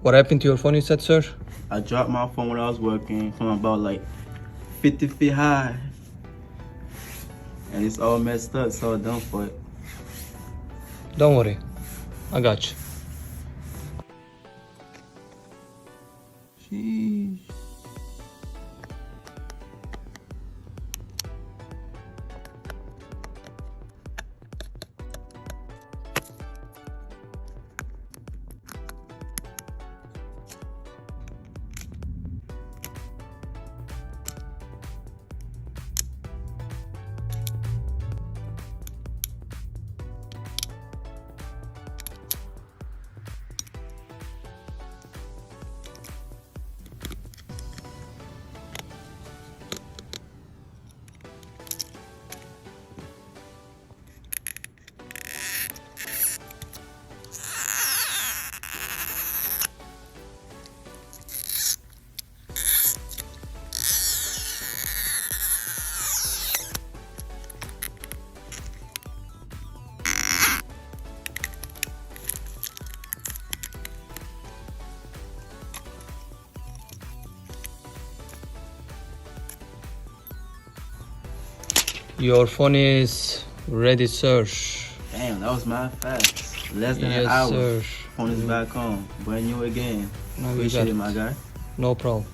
What happened to your phone, you said, sir? I dropped my phone when I was working from about like 50 feet high. And it's all messed up, it's all done for it. Don't worry. I got you. Sheesh. Your phone is ready, sir. Damn, that was mad fast. Less than Yes, an hour. sir. Phone is back on. Brand new again. No, we Appreciate got it, it. my guy. No problem.